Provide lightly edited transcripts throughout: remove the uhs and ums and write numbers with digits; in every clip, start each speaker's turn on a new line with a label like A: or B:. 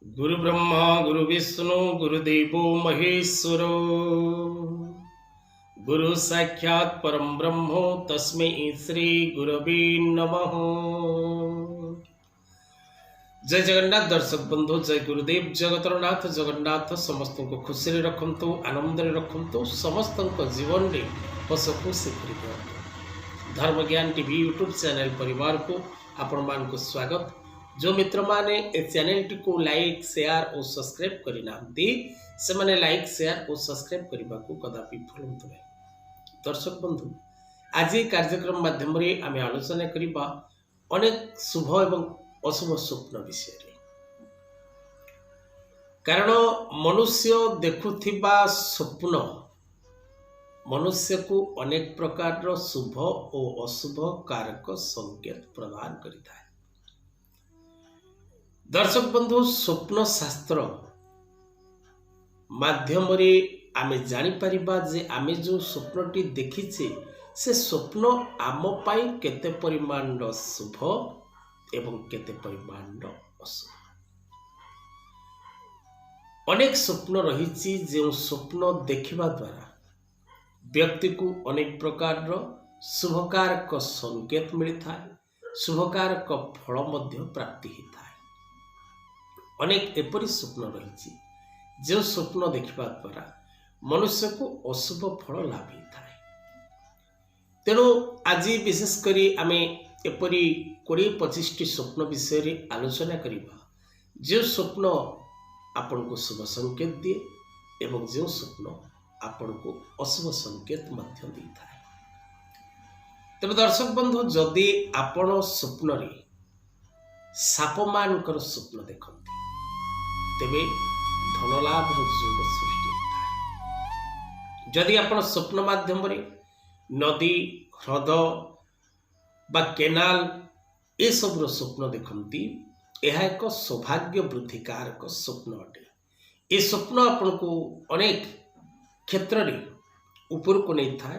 A: गुरु ब्रह्मा गुरु विष्णु गुरुदेवो महेश्वरो गुरु साक्षात् परम ब्रह्मो तस्मै श्री गुरवे नमः। जय जगन्नाथ दर्शक बंधु, जय गुरुदेव जगतर नाथ जगन्नाथ समस्त को खुशी रे रखंतु, आनंद रे रखंतु, समस्त जीवन रे हस खुशी कर धर्म ज्ञान टीवी यूट्यूब चैनल परिवार को आपण मान को स्वागत। जो मित्र माने ए चैनल टी को लाइक शेयर और सब्सक्राइब करना से माने लाइक शेयर और सब्सक्राइब करने को कदापि भूलु नहीं। दर्शक बंधु, आज कार्यक्रम माध्यम रे आमे आलोचना करिबा अनेक शुभ एवं अशुभ स्वप्न विषय रे। कारण मनुष्य देखुथिबा स्वप्न मनुष्य को अनेक प्रकार शुभ और अशुभ कारक संकेत प्रदान करिता है। दर्शक बंधु, स्वप्न शास्त्र माध्यम रे आमे जानी परिबा जे आमे जो स्वप्नटी देखिचे से स्वप्न आम पाई केते परिमाण शुभ एवं केते परिमाण अशुभ। अनेक स्वप्न रही जो स्वप्न देखिबा द्वारा व्यक्ति को अनेक प्रकार शुभकारक संकेत मिलता है, शुभकारक फल मध्य प्राप्ति होता है। अनेक एपरी स्वप्न रही जो स्वप्न देखा द्वारा मनुष्य को अशुभ फल लाभ होता है। तेणु आज विशेषकर आम एपरी 20-25 स्वप्न विषय रे आलोचना करिबा जो स्वप्न आपण को शुभ संकेत दिए एवं जो स्वप्न आपण को अशुभ संकेत मध्य देता है। तेज दर्शक बंधु, जदि आपण स्वप्न रे साप मानकर स्वप्न देखते तेबे धनलाभ योग सृष्टि होता है। जदि आपण स्वप्न माध्यम रे नदी ह्रद बा केनाल ए सब स्वप्न देखती यह एक सौभाग्य वृद्धिकारक स्वप्न अटे। ये स्वप्न आपण को अनेक क्षेत्र रे ऊपर को नहीं था,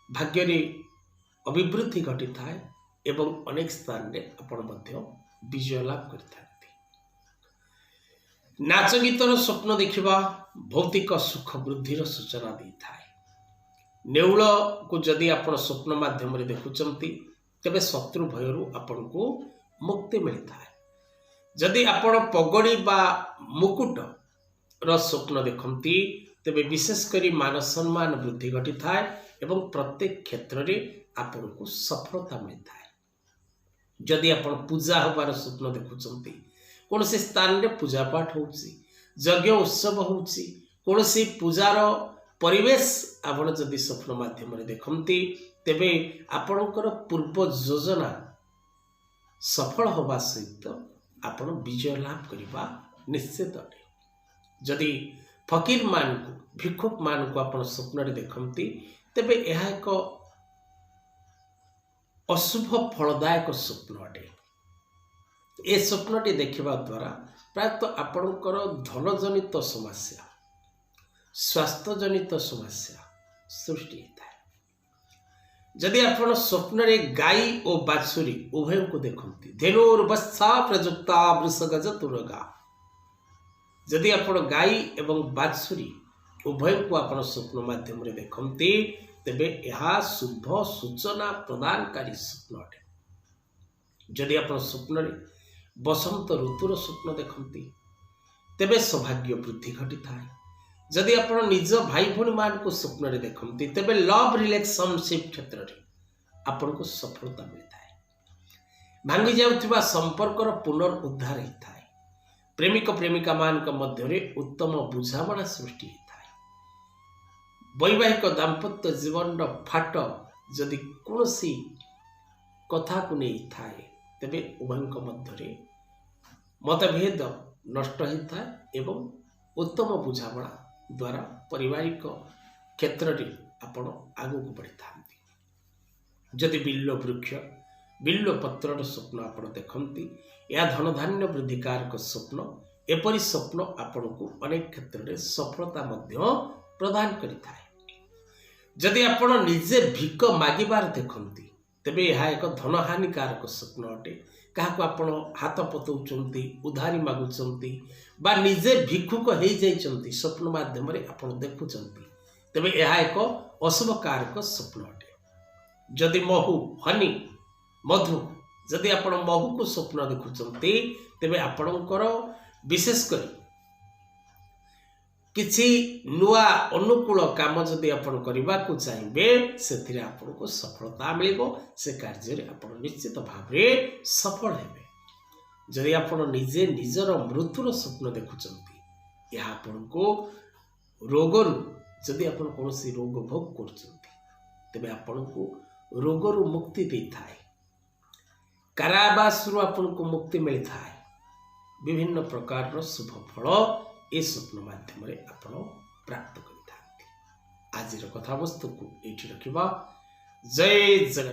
A: भाग्य रे अभिवृद्धि घटी था एवं अनेक स्थान रे आपण मध्य विजय लाभ करता। नाच गीतर स्वप्न देखा भौतिक सुख वृद्धि सूचना देता है। नेउल को जदि आपण स्वप्न माध्यम रे देखुचंती तेबे शत्रु भयरु आपण को मुक्ति मिलता है। जदि आपण पगड़ी बा मुकुट र स्वप्न देखती तेबे विशेषकर मान सम्मान वृद्धि घटी था एवं प्रत्येक क्षेत्र रे आपण को सफलता मिलता है। जदि आपण पूजा होबार स्वप्न देखुचंती, कौन से स्थान रे पूजा पाठ होउची, यज्ञ उत्सव होउची, कौन से पूजार परिवेश आपण जदि स्वप्न माध्यम रे देखंती तेबे आपणकर पूर्व योजना सफल होबा सहित आपण विजय लाभ करिबा निश्चित अटे। जदि फकीर मान को भिक्षुक मान को आपण स्वप्न रे देखंती तेबे यह एक अशुभ फलदायक स्वप्न अटे। ए स्वप्नटी देखा द्वारा प्रायतः आपणकर धन जनित समस्या, स्वास्थ्य जनित समस्या सृष्टि होता है। जदि आपण स्वप्न रे गाई और बाछुरी उभय को देखती धेनुर्वत्सा प्रयुक्ता वृषगज तुरगा, जदि आपण गाई एवं बाछुरी उभय को आपण स्वप्न माध्यम रे देखती तेबे यह शुभ सूचना प्रदानकारी स्वप्न अटे। जदि आपण स्वप्न रे बसंत ऋतुर स्वप्न देखती तेबे सौभाग्य वृद्धि घटी था। जदि आपण निज भाई भौणी मान को स्वप्न रे देखती तेबे लव रिलेशनशिप क्षेत्र रे आपण को सफलता मिलता है। भांगी जाउथिबा संपर्कर पुनरुद्धार होता है। प्रेमिक प्रेमिका मान के मध्य रे उत्तम बुझामणा सृष्टि होता है। वैवाहिक दाम्पत्य जीवन फाट जदि कौनसी कथा को नहीं थाए तेबे उभयଙ୍କ ମଧ୍ୟରେ मतभेद नष्ट होता है एवं उत्तम बुझामणा द्वारा पारिवारिक क्षेत्र रे आपण आगु को बढ़ी थांती। जदि बिल्लो वृक्ष बिल्लो पत्रर स्वप्न आपण देखंती या धन धान्य वृद्धिकारक स्वप्न, एपरी स्वप्न आपण को अनेक क्षेत्र रे सफलता मध्य प्रदान करिता है। जदि आपण निजे भिक मागिबार देखंती तेबे यह एक धन हानिकारक स्वप्न अटे। क्या हाथ पताउंट उधारी मागुंट बा निजे भिक्षुक हो जाइछन्ति स्वप्न माध्यम आप देखुंट तेबे यह एक अशुभ कारक स्वप्न अटे। जदि महू हनी मधु जदि आप महू को स्वप्न देखुंट तेबे आपणकर विशेषकर किसी नुआ अनुकूल काम जदि आपण करने को चाहिए से आपको सफलता मिल से कार्य आप निश्चित भाव सफल हेबे। जदि आप निजे निजर मृत्युर स्वप्न देखुंट यह आपण को रोगर जदि आप कौन रोग भोग कर आपण को रोगर मुक्ति दे थाए कारावास आपन को मुक्ति मिलता है विभिन्न प्रकार शुभ फल ए स्वप्न माध्यम आपण प्राप्त करि आज कथा वस्तु को ये रखा। जय जगन्नाथ।